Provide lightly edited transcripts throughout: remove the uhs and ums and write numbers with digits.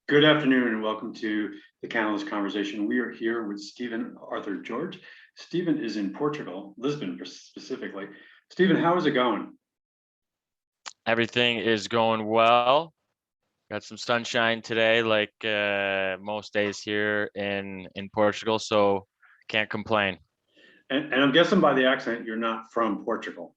Good afternoon and welcome to the CannaList conversation. We are here with Stephen Arthur George. Stephen is in Portugal, Lisbon specifically. Stephen, how is it going? Everything is going well. Got some sunshine today, like most days here in Portugal, so can't complain. And I'm guessing by the accent, you're not from Portugal.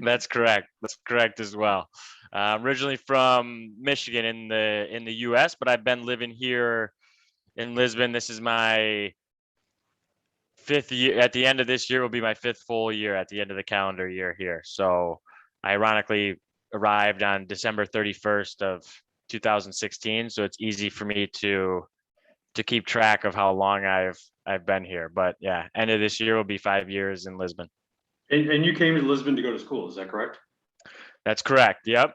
That's correct. That's correct as well. Originally from Michigan in the U.S., but I've been living here in Lisbon. This is my fifth year. At the end of this year will be my fifth full year at the end of the calendar year here. So, I ironically arrived on December 31st of 2016. So it's easy for me to keep track of how long I've been here. But yeah, end of this year will be 5 years in Lisbon. And you came to Lisbon to go to school, is that correct? That's correct. Yep.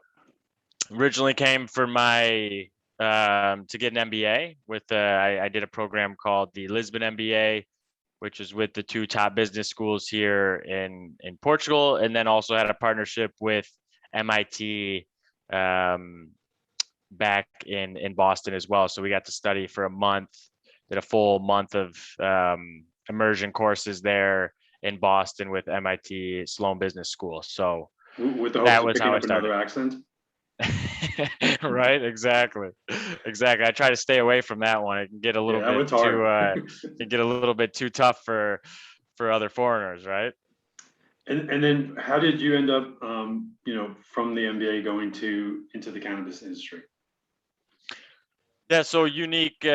Originally came for my to get an MBA with I did a program called the Lisbon Mba, which is with the two top business schools here in Portugal, and then also had a partnership with MIT back in Boston as well. So we got to study for a month, did a full month of immersion courses there in Boston with MIT Sloan Business School. So With the hopes that of was picking how I up another started. accent? Right, exactly. I try to stay away from that one. It can get a little Yeah, bit it's too hard. it can get a little bit too tough for other foreigners, right? And then how did you end up, from the MBA going into the cannabis industry? Yeah, so unique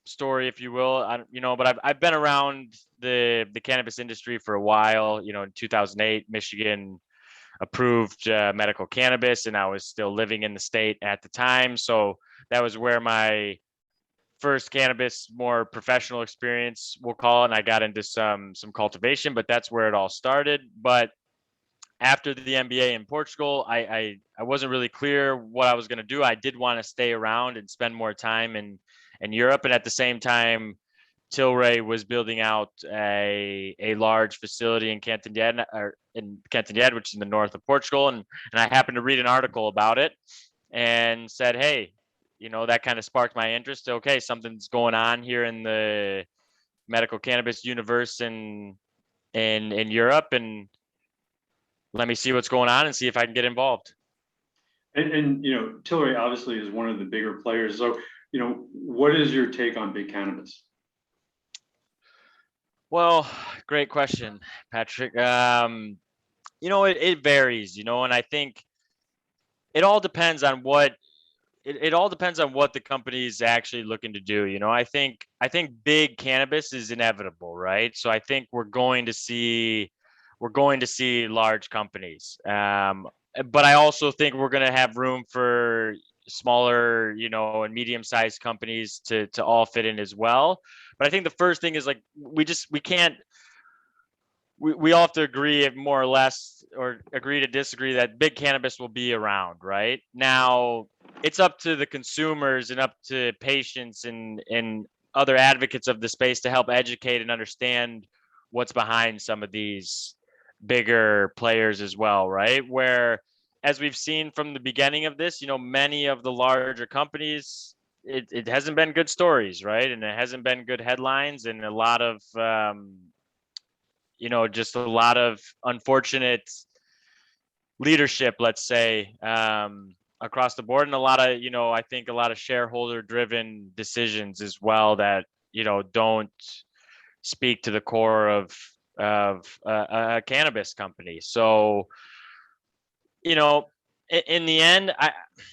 story, if you will. But I've been around the cannabis industry for a while. In 2008, Michigan approved medical cannabis, and I was still living in the state at the time. So that was where my first cannabis, more professional experience, we'll call it. And I got into some cultivation, but that's where it all started. But after the MBA in Portugal, I wasn't really clear what I was going to do. I did want to stay around and spend more time in Europe, and at the same time, Tilray was building out a large facility in Cantanhede, which is in the north of Portugal, and I happened to read an article about it and said, hey, that kind of sparked my interest. Okay, something's going on here in the medical cannabis universe in Europe, and let me see what's going on and see if I can get involved. And Tilray obviously is one of the bigger players. So, what is your take on big cannabis? Well, great question, Patrick. It varies, and I think it all depends on what it all depends on what the company is actually looking to do. I think big cannabis is inevitable, right? So I think we're going to see large companies. But I also think we're going to have room for smaller, and medium-sized companies to all fit in as well. But I think the first thing is, like, we can't we all have to agree more or less, or agree to disagree, that big cannabis will be around. Right now, it's up to the consumers and up to patients and other advocates of the space to help educate and understand what's behind some of these bigger players as well, right? Where, as we've seen from the beginning of this, many of the larger companies, it hasn't been good stories, right? And it hasn't been good headlines, and a lot of just a lot of unfortunate leadership, let's say, across the board, and a lot of, I think a lot of shareholder driven decisions as well that, don't speak to the core of a cannabis company. So, in the end,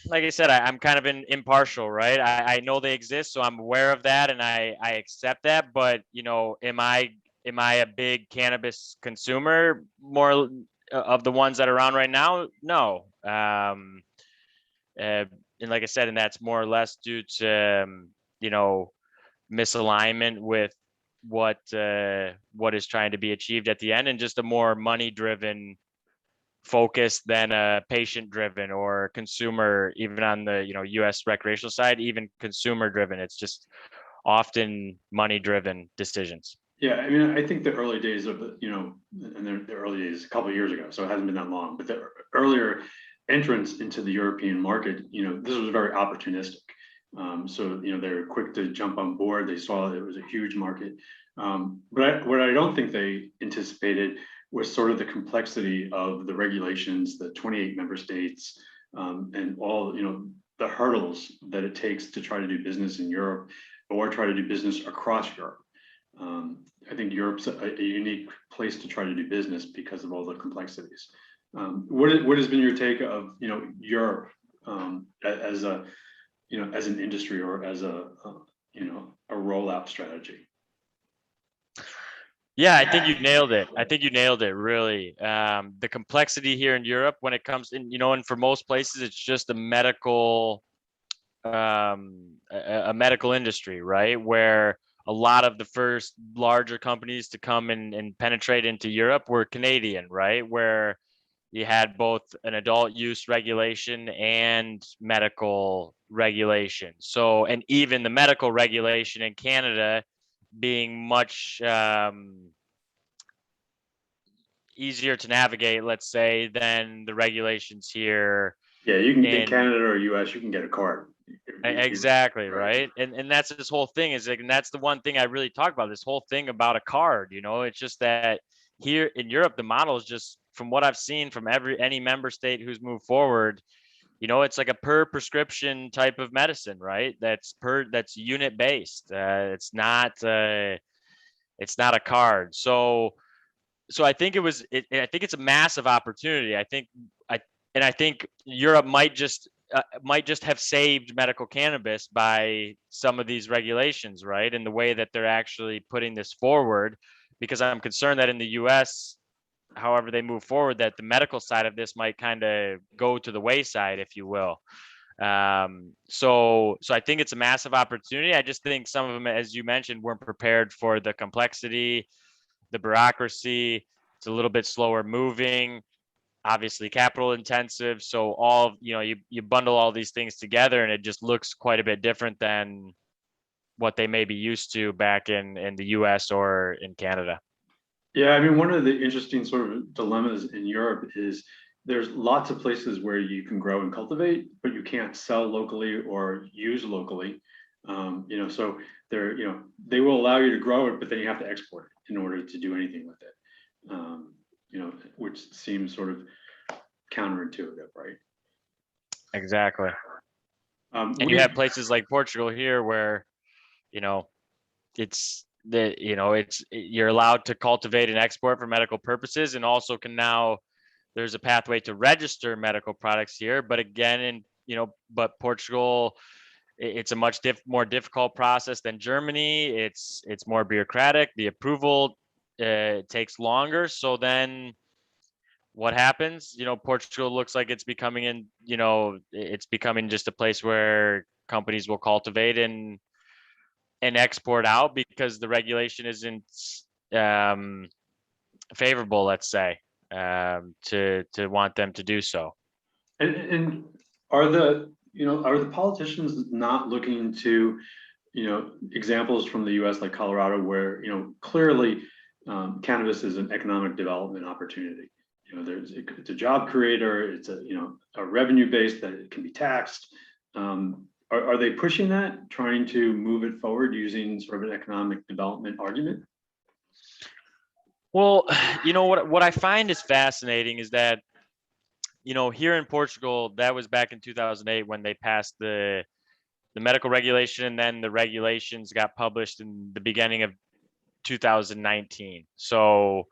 like I said, I'm kind of impartial, right? I know they exist, so I'm aware of that, and I accept that. But am I a big cannabis consumer? More of the ones that are around right now? No. And like I said, and that's more or less due to misalignment with what is trying to be achieved at the end, and just a more money driven focus than a patient driven or consumer, even on the US recreational side, even consumer driven. It's just often money driven decisions. Yeah, I mean, I think the early days of and the early days a couple of years ago, so it hasn't been that long, but the earlier entrance into the European market, this was very opportunistic. So, they were quick to jump on board. They saw that it was a huge market. But what I don't think they anticipated was sort of the complexity of the regulations, the 28 member states, and all, the hurdles that it takes to try to do business in Europe or try to do business across Europe. I think Europe's a unique place to try to do business because of all the complexities. What has been your take of Europe as a as an industry or as a rollout strategy? Yeah, I think you nailed it. I think you nailed it, really. The complexity here in Europe when it comes in, and for most places, it's just a medical industry, right? Where a lot of the first larger companies to come and penetrate into Europe were Canadian, right? Where you had both an adult use regulation and medical regulation. So, and even the medical regulation in Canada being much easier to navigate, let's say, than the regulations here. Yeah, you can in Canada or US, you can get a card. Exactly, right. And that's this whole thing is like, and that's the one thing I really talk about, this whole thing about a card. It's just that here in Europe, the model is just, from what I've seen from any member state who's moved forward, it's like a per prescription type of medicine, right? That's unit based. It's not a card. So I think I think it's a massive opportunity. I think Europe might just have saved medical cannabis by some of these regulations, right? And the way that they're actually putting this forward, because I'm concerned that in the US, however they move forward, that the medical side of this might kind of go to the wayside, if you will. So I think it's a massive opportunity. I just think some of them, as you mentioned, weren't prepared for the complexity, the bureaucracy. It's a little bit slower moving, obviously capital intensive. So all, you bundle all these things together and it just looks quite a bit different than what they may be used to back in the US or in Canada. Yeah, I mean, one of the interesting sort of dilemmas in Europe is there's lots of places where you can grow and cultivate, but you can't sell locally or use locally. So they will allow you to grow it, but then you have to export it in order to do anything with it. Which seems sort of counterintuitive, right? Exactly. And you have places like Portugal here where, you're allowed to cultivate and export for medical purposes, and also there's a pathway to register medical products here. But again, but Portugal, it's a much more difficult process than Germany. It's more bureaucratic. The approval takes longer. So then what happens? Portugal looks like it's becoming it's becoming just a place where companies will cultivate and export out because the regulation isn't favorable, let's say, to want them to do so. And are the politicians not looking to examples from the U.S. like Colorado where clearly cannabis is an economic development opportunity? It's a job creator. It's a revenue base that it can be taxed. Are they pushing that, trying to move it forward using sort of an economic development argument? Well, what I find is fascinating is that, here in Portugal, that was back in 2008 when they passed the medical regulation, and then the regulations got published in the beginning of 2019. So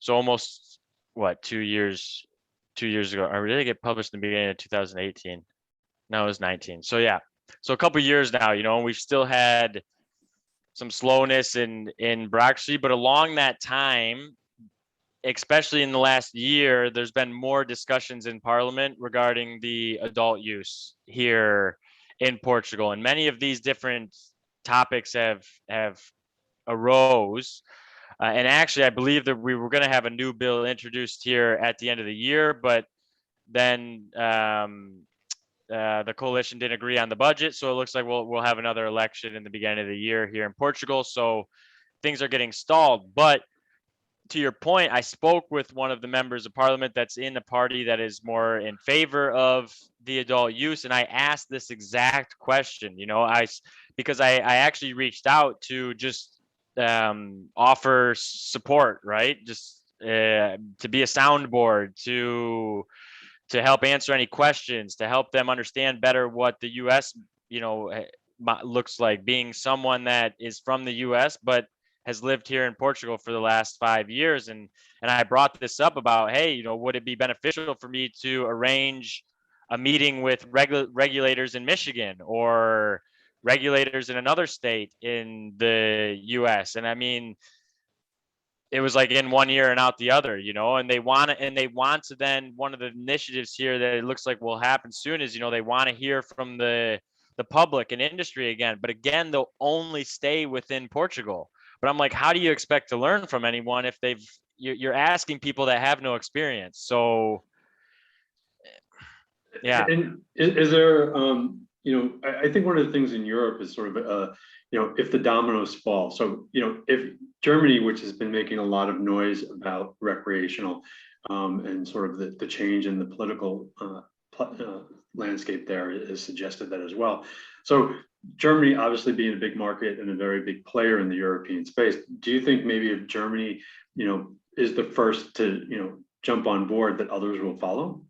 almost 2 years ago, or did it get published in the beginning of 2018? No, it was 19. So yeah. So a couple of years now, and we've still had some slowness in bureaucracy, but along that time, especially in the last year, there's been more discussions in Parliament regarding the adult use here in Portugal. And many of these different topics have arose. And actually, I believe that we were going to have a new bill introduced here at the end of the year, but then the coalition didn't agree on the budget, so it looks like we'll have another election in the beginning of the year here in Portugal. So things are getting stalled. But to your point, I spoke with one of the members of parliament that's in a party that is more in favor of the adult use. And I asked this exact question, because I actually reached out to just offer support, right? Just to be a soundboard, to help answer any questions, to help them understand better what the US, looks like, being someone that is from the US, but has lived here in Portugal for the last 5 years. And I brought this up about, hey, would it be beneficial for me to arrange a meeting with regulators in Michigan or regulators in another state in the US? And I mean, it was like in one ear and out the other, and they want to then, one of the initiatives here that it looks like will happen soon is, they want to hear from the public and industry again, but again, they'll only stay within Portugal. But I'm like, how do you expect to learn from anyone if you're asking people that have no experience? So yeah. And is there, I think one of the things in Europe is sort of, if the dominoes fall. So, if Germany, which has been making a lot of noise about recreational and sort of the change in the political landscape there is suggested that as well. So Germany obviously being a big market and a very big player in the European space, do you think maybe if Germany, is the first to, jump on board, that others will follow?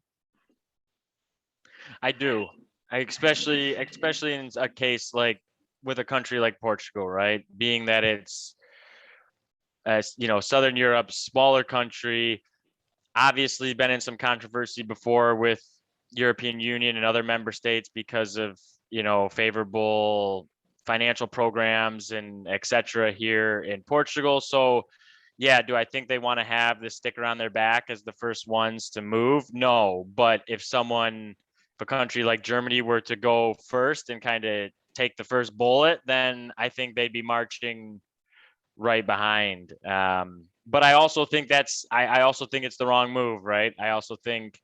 I do. Especially in a case like with a country like Portugal, right? Being that it's, Southern Europe, smaller country, obviously been in some controversy before with European Union and other member states because of, favorable financial programs and etc. here in Portugal. So yeah, do I think they want to have this sticker on their back as the first ones to move? No, but if a country like Germany were to go first and kind of take the first bullet, then I think they'd be marching right behind. But I also think I also think it's the wrong move, right? I think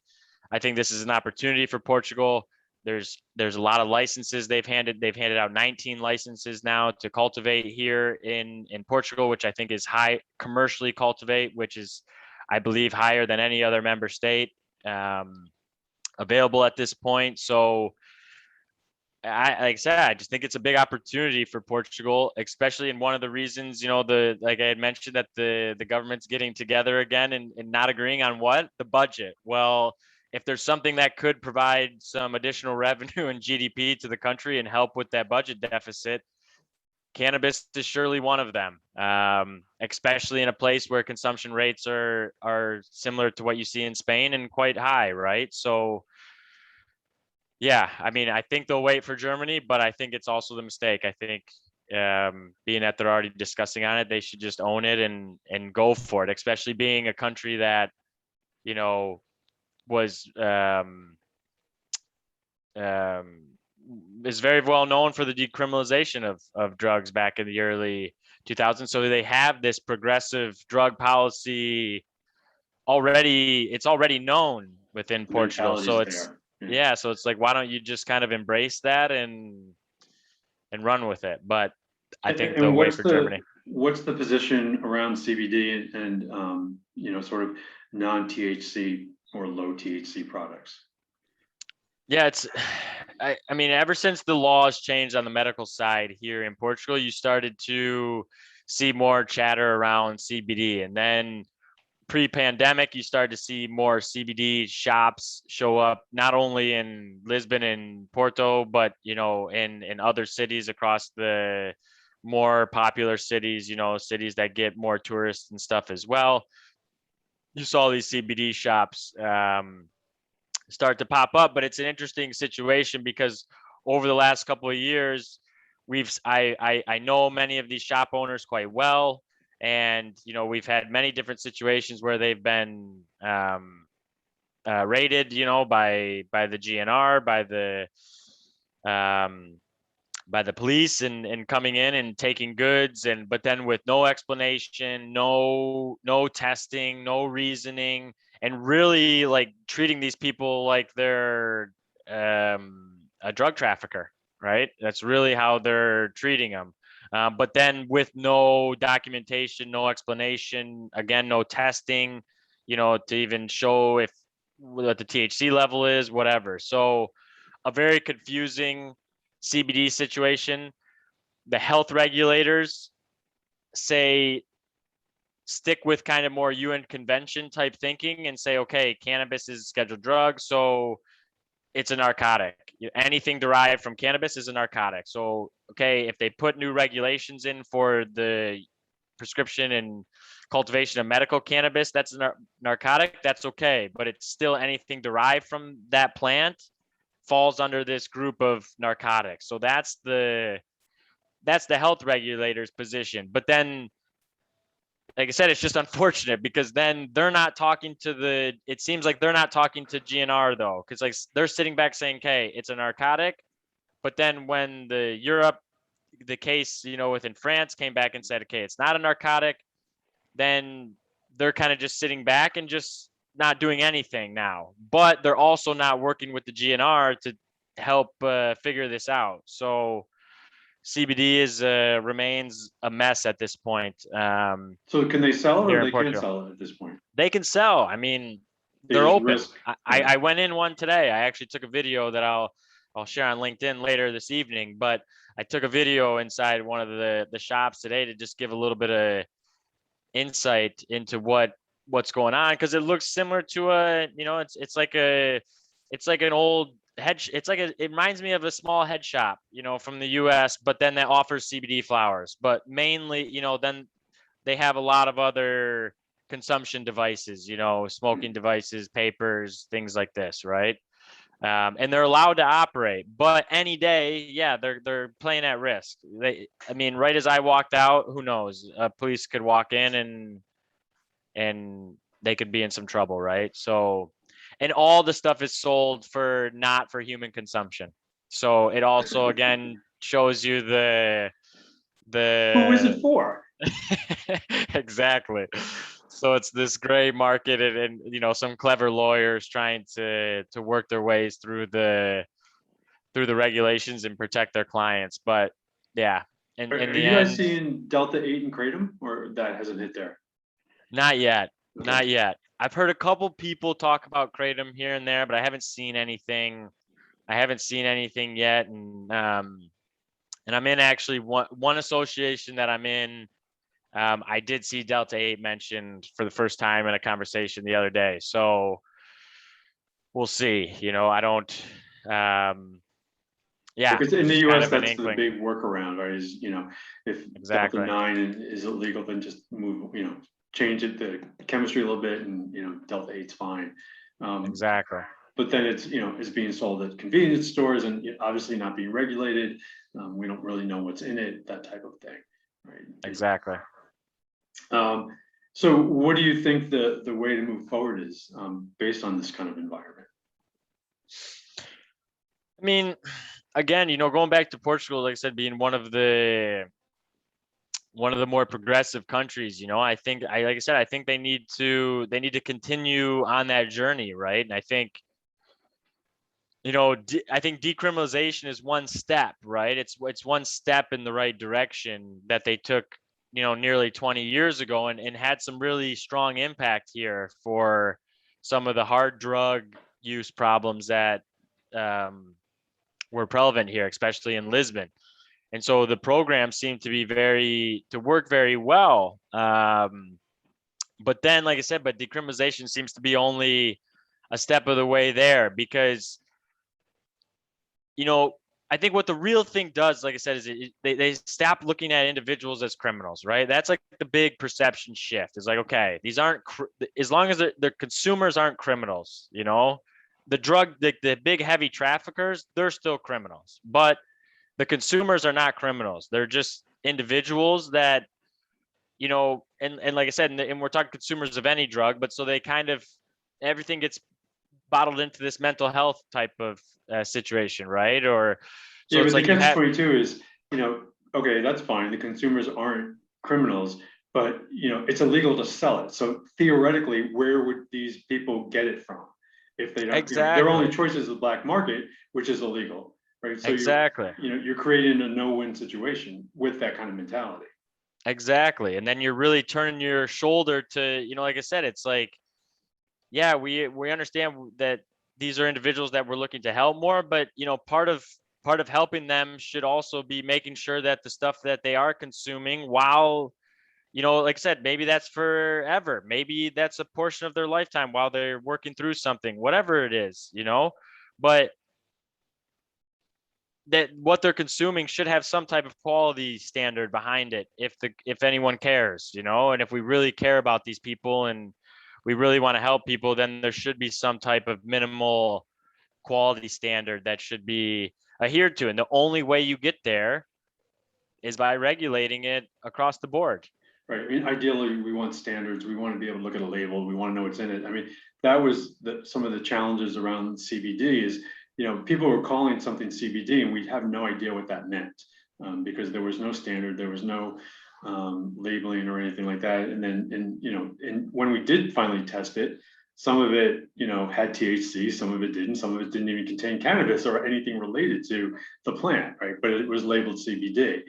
this is an opportunity for Portugal. There's a lot of licenses they've handed out 19 licenses now to cultivate here in Portugal, which I think is high commercially cultivate, which is, I believe, higher than any other member state available at this point. So like I said, I just think it's a big opportunity for Portugal, especially in one of the reasons, like I had mentioned, that the government's getting together again and not agreeing on the budget. Well, if there's something that could provide some additional revenue and GDP to the country and help with that budget deficit, cannabis is surely one of them, especially in a place where consumption rates are similar to what you see in Spain and quite high, right? So yeah, I mean, I think they'll wait for Germany, but I think it's also the mistake. I think being that they're already discussing on it, they should just own it and go for it, especially being a country that, was is very well known for the decriminalization of drugs back in the early 2000s. So they have this progressive drug policy already. It's already known within Portugal. So it's yeah, so it's like, why don't you just kind of embrace that and run with it? But I think they'll wait for Germany. What's the position around CBD and sort of non-THC or low THC products? Yeah, I mean, ever since the laws changed on the medical side here in Portugal, you started to see more chatter around CBD. And then pre-pandemic, you started to see more CBD shops show up, not only in Lisbon and Porto, but, in other cities across the more popular cities, cities that get more tourists and stuff as well. You saw these CBD shops start to pop up, but it's an interesting situation because over the last couple of years, I know many of these shop owners quite well. And, we've had many different situations where they've been raided, by the GNR, by the police and coming in and taking goods, but then with no explanation, no testing, no reasoning, and really like treating these people like they're a drug trafficker, right? That's really how they're treating them. But then with no documentation, no explanation, again, no testing, to even show if what the THC level is, whatever. So a very confusing CBD situation. The health regulators say stick with kind of more UN convention type thinking and say, okay, cannabis is a scheduled drug, so it's a narcotic. Anything derived from cannabis is a narcotic. So, okay, if they put new regulations in for the prescription and cultivation of medical cannabis, that's a narcotic, that's okay. But it's still anything derived from that plant falls under this group of narcotics. So that's the health regulator's position. But then, like I said, it's just unfortunate because then they're not talking to it seems like they're not talking to GNR though, because like they're sitting back saying, okay, it's a narcotic. But then when the case, within France came back and said, okay, it's not a narcotic, then they're kind of just sitting back and just not doing anything now. But they're also not working with the GNR to help figure this out. So CBD remains a mess at this point. So can they sell it here or in they can't Portugal. sell it at this point? They can sell. I mean, They they're just open. risk. I went in one today. I actually took a video that I'll share on LinkedIn later this evening. But I took a video inside one of the shops today to just give a little bit of insight into what's going on, because it looks similar to it's like an old it reminds me of a small head shop, from the US, but then that offers CBD flowers. But mainly, then they have a lot of other consumption devices, smoking devices, papers, things like this, right? And they're allowed to operate, but any day, yeah, they're playing at risk. I mean, right as I walked out, who knows? Police could walk in and they could be in some trouble, right? So, and all the stuff is sold not for human consumption. So it also again shows you Who is it the for? exactly. So it's this gray market, and some clever lawyers trying to work their ways through the regulations and protect their clients. But yeah, Are in the you guys end, seeing Delta 8 and Kratom, or that hasn't hit there? not yet. Okay. Not yet. I've heard a couple people talk about kratom here and there, but I haven't seen anything. I haven't seen anything yet, and I'm in actually one association that I'm in. I did see Delta 8 mentioned for the first time in a conversation the other day. So we'll see. I don't. Yeah, Because in it's the just kind US, of an that's the inkling. big workaround, right? Is, if Delta Exactly. 9 is illegal, then just move, change it, the chemistry a little bit, and, Delta 8's fine. Exactly. But then it's being sold at convenience stores and obviously not being regulated. We don't really know what's in it, that type of thing, right? Exactly. So what do you think the way to move forward is, based on this kind of environment? I mean, again, going back to Portugal, like I said, being one of the more progressive countries, I think like I said, I think they need to continue on that journey, right? And I think I think decriminalization is one step, right? It's one step in the right direction that they took, nearly 20 years ago, and had some really strong impact here for some of the hard drug use problems that were prevalent here, especially in Lisbon. And so the program seemed to work very well. But then, like I said, decriminalization seems to be only a step of the way there, because I think what the real thing does, like I said, is they stop looking at individuals as criminals, right? That's like the big perception shift. It's like, okay, these aren't, as long as the consumers aren't criminals, the big heavy traffickers, they're still criminals, but the consumers are not criminals. They're just individuals that, and like I said, and we're talking consumers of any drug, but so they kind of, everything gets bottled into this mental health type of situation, right? Or so Yeah, it's but the like you have catch-22 is, okay, that's fine. The consumers aren't criminals, but it's illegal to sell it. So theoretically, where would these people get it from if they don't? Their only exactly choice is the black market, which is illegal, right? So Exactly. you're creating a no-win situation with that kind of mentality. Exactly. And then you're really turning your shoulder to, like I said, it's like, yeah, we understand that these are individuals that we're looking to help more, but part of helping them should also be making sure that the stuff that they are consuming, while, like I said, maybe that's forever, maybe that's a portion of their lifetime while they're working through something, whatever it is, but that what they're consuming should have some type of quality standard behind it, if anyone cares, and if we really care about these people and we really want to help people, then there should be some type of minimal quality standard that should be adhered to. And the only way you get there is by regulating it across the board. Right. I mean, ideally, we want standards. We want to be able to look at a label. We want to know what's in it. I mean, that was some of the challenges around CBD is, people were calling something CBD and we'd have no idea what that meant, because there was no standard, there was no labeling or anything like that. And then, and when we did finally test it, some of it, had THC, some of it didn't, some of it didn't even contain cannabis or anything related to the plant, right? But it was labeled CBD.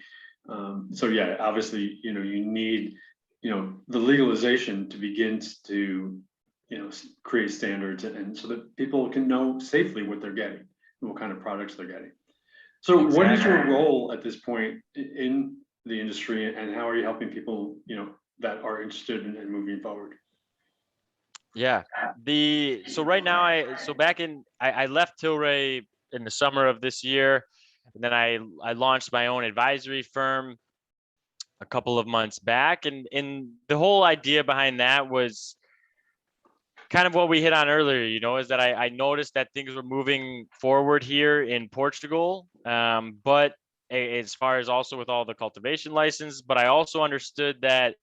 So yeah, obviously, you need, the legalization to begin to, create standards, and so that people can know safely what they're getting, and what kind of products they're getting. So what is your role at this point in the industry, and how are you helping people, that are interested in moving forward? Yeah. So right now, I left Tilray in the summer of this year, and then I launched my own advisory firm a couple of months back, and the whole idea behind that was kind of what we hit on earlier, is that I noticed that things were moving forward here in Portugal, but as far as also with all the cultivation license, but I also understood that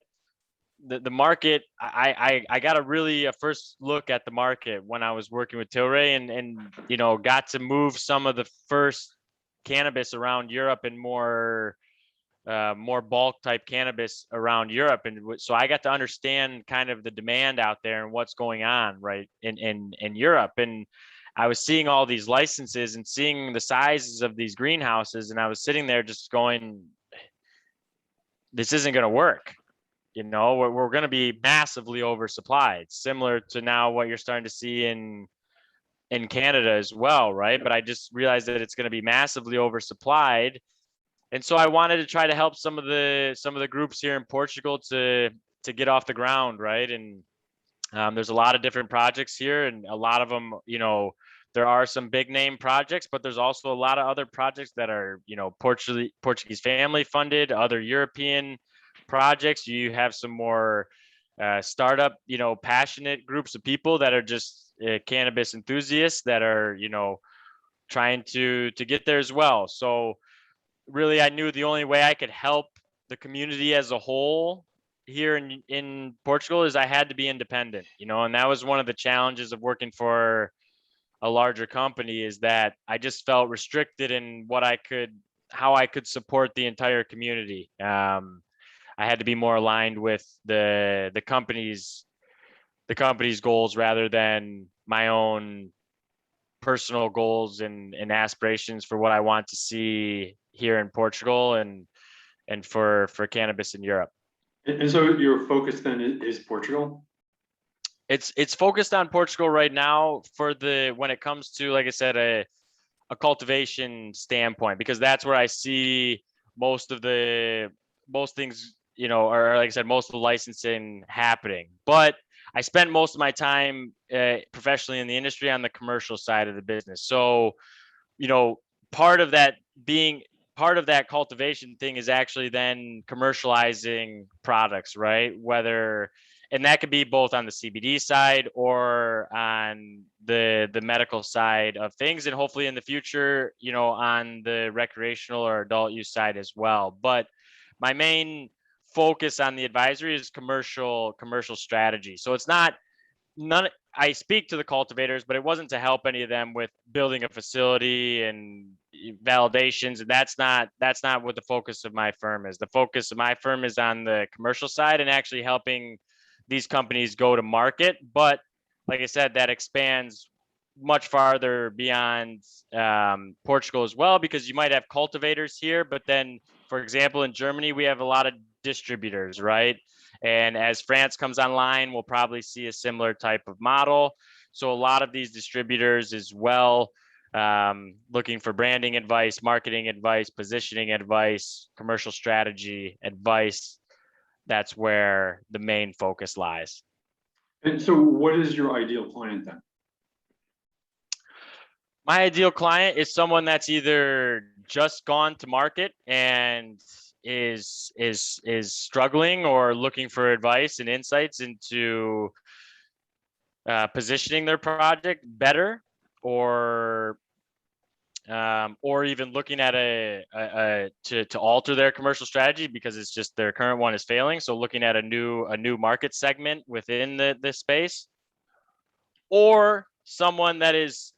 the market, I got a first look at the market when I was working with Tilray, and got to move some of the first cannabis around Europe, and more bulk type cannabis around Europe. And so I got to understand kind of the demand out there and what's going on right in Europe. And I was seeing all these licenses and seeing the sizes of these greenhouses, and I was sitting there just going, this isn't going to work. We're going to be massively oversupplied, similar to now what you're starting to see in Canada as well, right? But I just realized that it's going to be massively oversupplied. And so I wanted to try to help some of the groups here in Portugal to get off the ground, right? And there's a lot of different projects here, and a lot of them, there are some big name projects, but there's also a lot of other projects that are, Portuguese family funded, other European projects. You have some more startup, passionate groups of people that are just cannabis enthusiasts that are, trying to get there as well. So really, I knew the only way I could help the community as a whole here in Portugal is I had to be independent, and that was one of the challenges of working for a larger company, is that I just felt restricted in how I could support the entire community. I had to be more aligned with the company's goals rather than my own personal goals and aspirations for what I want to see here in Portugal and for cannabis in Europe. And so your focus then is Portugal? It's focused on Portugal right now when it comes to, like I said, a cultivation standpoint, because that's where I see most things, or like I said, most of the licensing happening. But I spent most of my time professionally in the industry on the commercial side of the business. So, part of that cultivation thing is actually then commercializing products, right? And that could be both on the CBD side or on the medical side of things, and hopefully in the future, on the recreational or adult use side as well. But my main focus on the advisory is commercial strategy. So it's not I speak to the cultivators, but it wasn't to help any of them with building a facility and validations. And that's not what the focus of my firm is. The focus of my firm is on the commercial side and actually helping these companies go to market. But like I said, that expands much farther beyond Portugal as well, because you might have cultivators here, but then, for example, in Germany, we have a lot of distributors, right? And as France comes online, we'll probably see a similar type of model. So a lot of these distributors as well, looking for branding advice, marketing advice, positioning advice, commercial strategy advice. That's where the main focus lies. And so what is your ideal client then? My ideal client is someone that's either just gone to market and is struggling or looking for advice and insights into positioning their project better, or even looking at to alter their commercial strategy because it's just their current one is failing. So looking at a new market segment within this space, or someone that is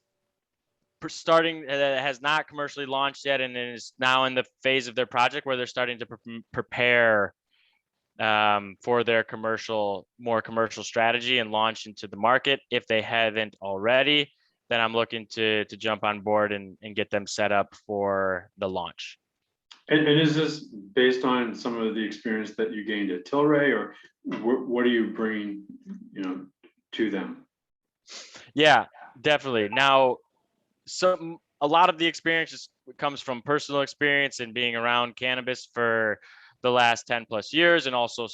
starting that has not commercially launched yet and is now in the phase of their project where they're starting to prepare for their more commercial strategy and launch into the market. If they haven't already, then I'm looking to jump on board and get them set up for the launch. And is this based on some of the experience that you gained at Tilray, or what are you bringing, to them? Yeah, definitely. Now, a lot of the experience comes from personal experience and being around cannabis for the last 10 plus years, and also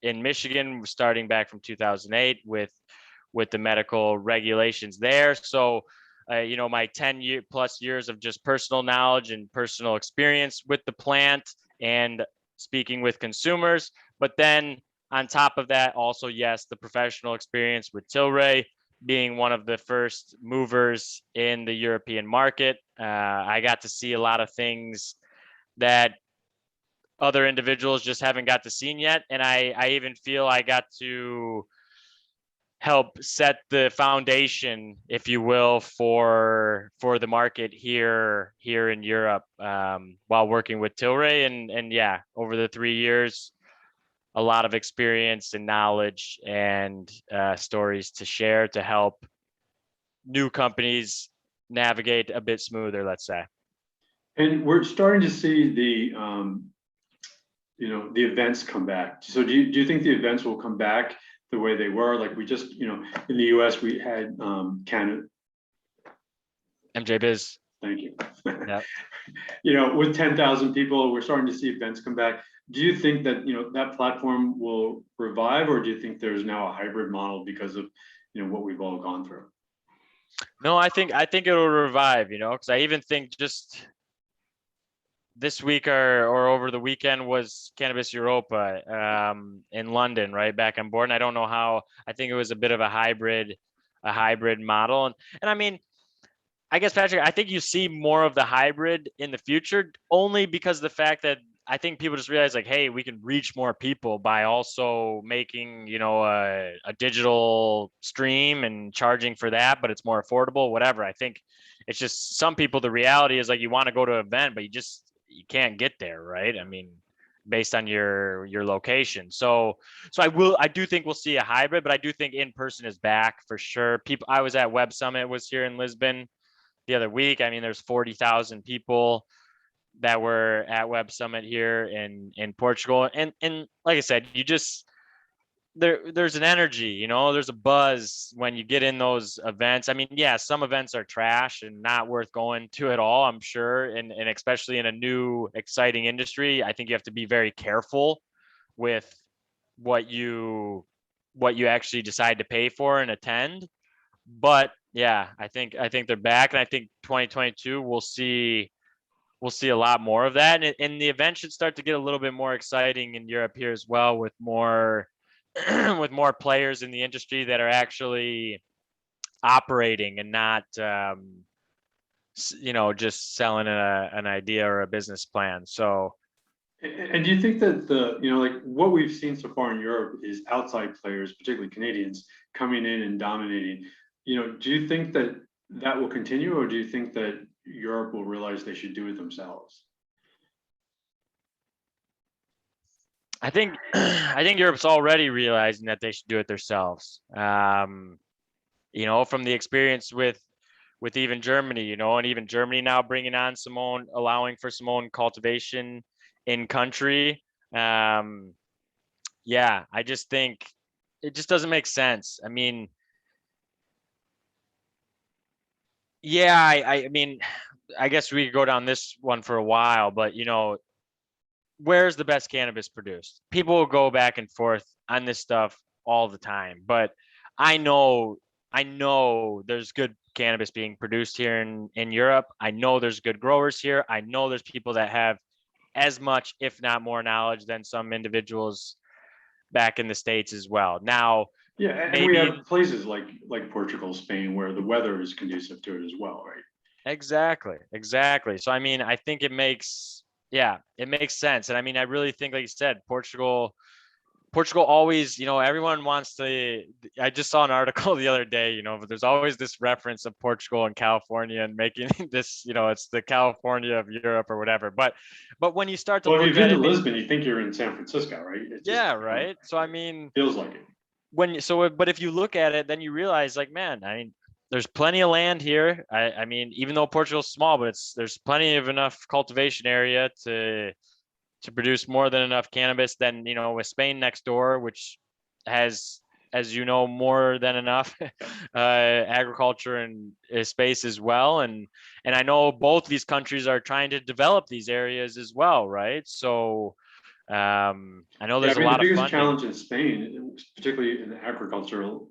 in Michigan, starting back from 2008 with the medical regulations there. So, my 10 plus years of just personal knowledge and personal experience with the plant and speaking with consumers. But then on top of that, also, yes, the professional experience with Tilray, being one of the first movers in the European market. I got to see a lot of things that other individuals just haven't got to see yet. And I even feel I got to help set the foundation, if you will, for the market here in Europe, while working with Tilray. And yeah, over the 3 years, a lot of experience and knowledge and stories to share to help new companies navigate a bit smoother, let's say. And we're starting to see the events come back. So do you think the events will come back the way they were? Like we just, in the US, we had Canada. MJ Biz. Thank you. Yep. With 10,000 people, we're starting to see events come back. Do you think that, that platform will revive, or do you think there's now a hybrid model because of, what we've all gone through? No, I think it'll revive, because I even think just this week or over the weekend was Cannabis Europa in London, right back on board. And I don't know how. I think it was a bit of a hybrid model, and I mean, I guess, Patrick, I think you see more of the hybrid in the future, only because of the fact that I think people just realize, like, hey, we can reach more people by also making, a digital stream and charging for that, but it's more affordable, whatever. I think it's just some people, the reality is like you want to go to an event, but you can't get there, right? I mean, based on your location. So I do think we'll see a hybrid, but I do think in person is back for sure. I was at Web Summit, was here in Lisbon the other week. I mean, there's 40,000 people that were at Web Summit here in Portugal. And like I said, there's an energy, there's a buzz when you get in those events. I mean, yeah, some events are trash and not worth going to at all, I'm sure. And especially in a new, exciting industry, I think you have to be very careful with what you actually decide to pay for and attend. But yeah, I think they're back, and I think 2022 we'll see a lot more of that, and the event should start to get a little bit more exciting in Europe here as well, with more with more players in the industry that are actually operating and not just selling an idea or a business plan. So. And do you think that like what we've seen so far in Europe is outside players, particularly Canadians, coming in and dominating? Do you think that will continue, or do you think that Europe will realize they should do it themselves? I think Europe's already realizing that they should do it themselves. From the experience with with even Germany, you know, and even Germany now bringing on allowing for some own cultivation in country. Yeah, I just think it just doesn't make sense. I mean, yeah, I mean, I guess we could go down this one for a while, but you know, where's the best cannabis produced? People will go back and forth on this stuff all the time, but I know, I know there's good cannabis being produced here in Europe. I know there's good growers here. I know there's people that have as much, if not more knowledge than some individuals back in the States as well. Now, Yeah, and we maybe have places like Portugal, Spain, where the weather is conducive to it as well, right? exactly. So I mean, I think yeah, it makes sense. And I mean, I really think, like you said, Portugal always, you know, everyone wants to. I just saw an article the other day, you know, but there's always this reference of Portugal and California and making this, you know, it's the California of Europe or whatever. But when you start to Well, if look you've been at to it, Lisbon, you think you're in San Francisco, right? It just yeah, right. So I mean, feels like it. but if you look at it, then you realize, like, man, I mean, there's plenty of land here. I mean, even though Portugal's small, but there's plenty of enough cultivation area to produce more than enough cannabis. Then, you know, with Spain next door, which has, as you know, more than enough agriculture and space as well. And I know both these countries are trying to develop these areas as well, right? So I know Yeah, there's I a mean, the lot of biggest funding. challenge in Spain, particularly in the agricultural,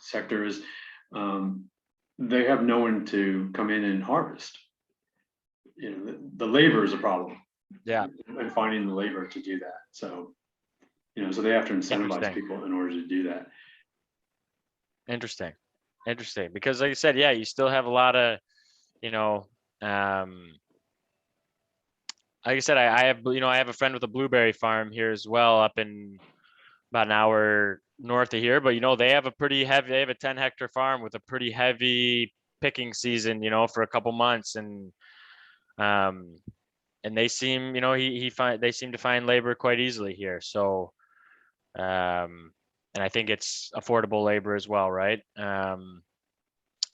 sector, is um, they have no one to come in and harvest. The labor is a problem, Yeah, and finding the labor to do that. So, so they have to incentivize interesting. people in order to do that. Interesting. Interesting. Because like I said, yeah, you still have a lot of, you know, like I said, I have, you know, I have a friend with a blueberry farm here as well, up in about an hour north of here. But you know, they have a 10-hectare farm with a pretty heavy picking season, you know, for a couple months. Um and they seem, you know, they seem to find labor quite easily here. So and I think it's affordable labor as well, right?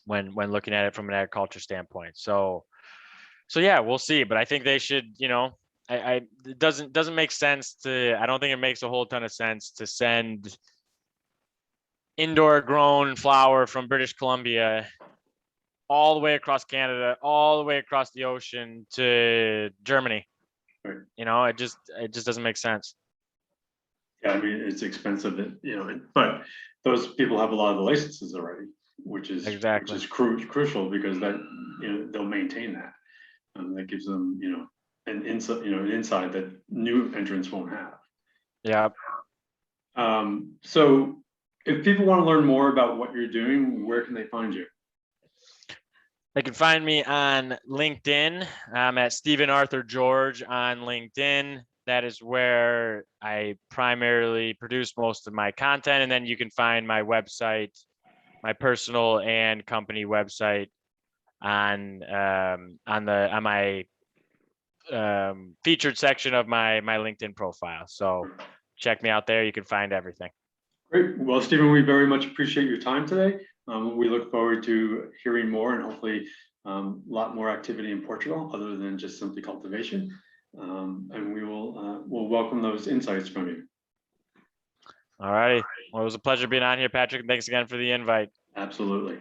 When looking at it from an agriculture standpoint. So yeah, we'll see. But I think they should, you know, it doesn't make sense to. I don't think it makes a whole ton of sense to send indoor grown flower from British Columbia all the way across Canada, all the way across the ocean to Germany. Right. You know, it just doesn't make sense. Yeah, I mean, it's expensive, but those people have a lot of the licenses already, which Exactly. is crucial, because that, they'll maintain that. That gives them, an insight that new entrants won't have. Yeah. So if people want to learn more about what you're doing, where can they find you? They can find me on LinkedIn. I'm at Stephen Arthur George on LinkedIn. That is where I primarily produce most of my content. And then you can find my website, my personal and company website on my featured section of my LinkedIn profile. So check me out there. You can find everything. Great. Well, Stephen, we very much appreciate your time today. We look forward to hearing more, and hopefully a lot more activity in Portugal other than just simply cultivation. And we'll welcome those insights from you. All righty. Well, it was a pleasure being on here, Patrick. Thanks again for the invite. Absolutely.